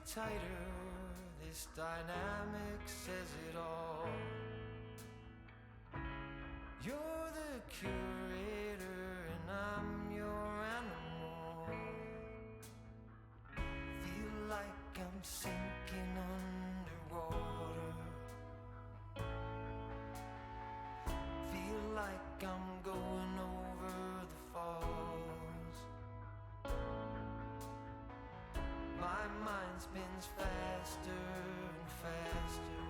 tighter. This dynamic says it all. You're the curator and I'm your animal. Feel like I'm sinking underwater. Feel like I'm going over the falls. My mind spins faster and faster.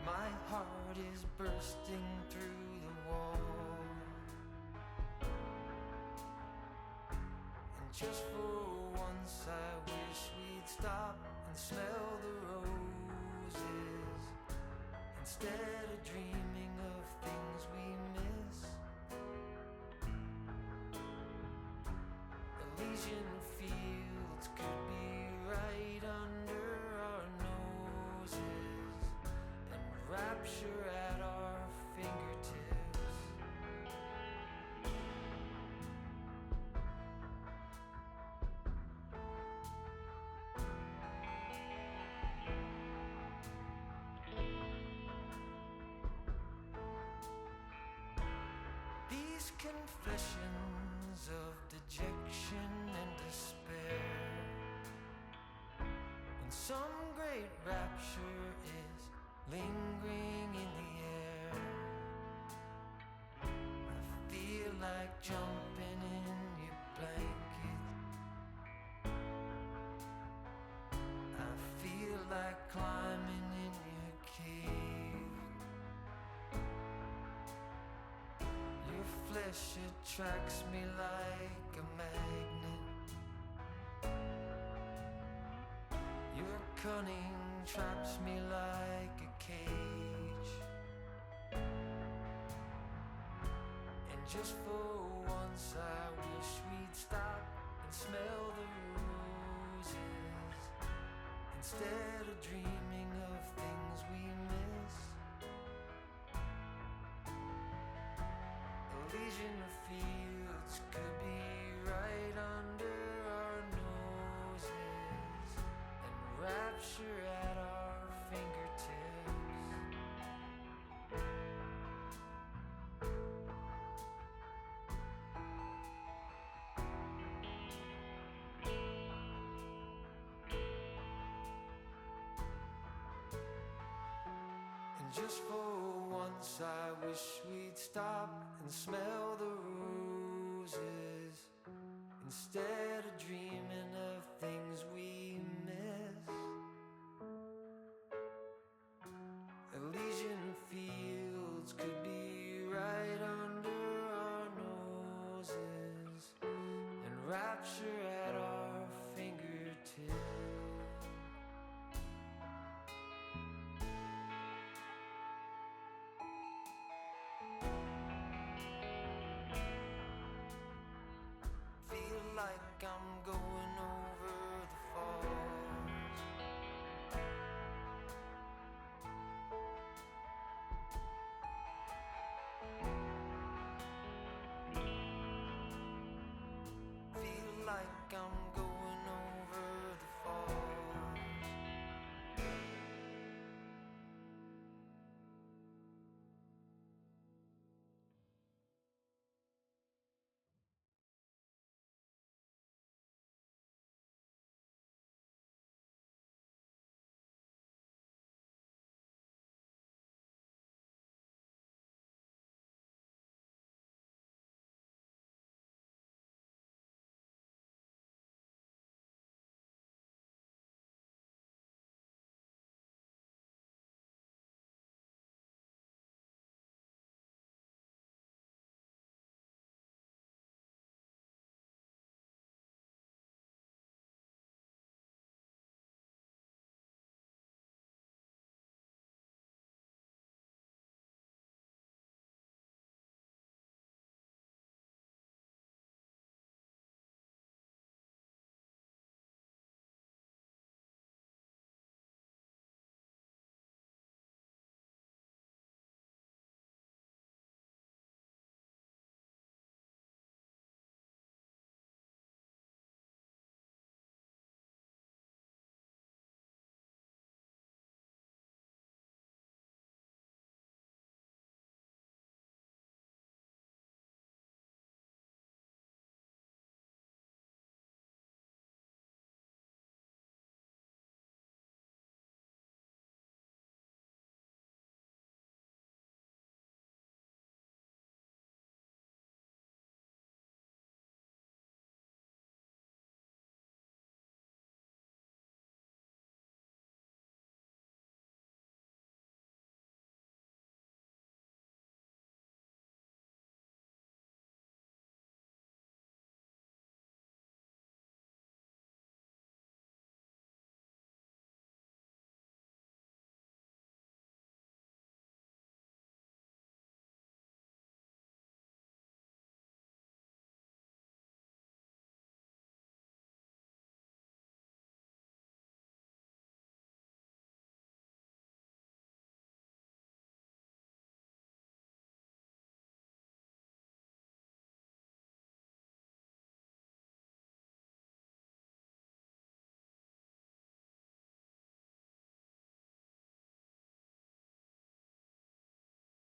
My heart is bursting through the wall. And just for once I wish we'd stop and smell the roses, instead of dreaming of things we miss. Elysian fields could be right under our noses, and rapture at our fingertips. These confessions of dejection and despair, when some great rapture is lingering in the air, I feel like jumping in your blanket. I feel like climbing in your cave. Your flesh attracts me like a magnet. Your cunning traps me like a cage. And just for once I wish we'd stop and smell the roses, instead of dreaming of things we miss. Elysian fields could be right under our noses, and rapture at our fingertips. And just for once I wish we'd stop and smell the roses, instead of dreaming of things we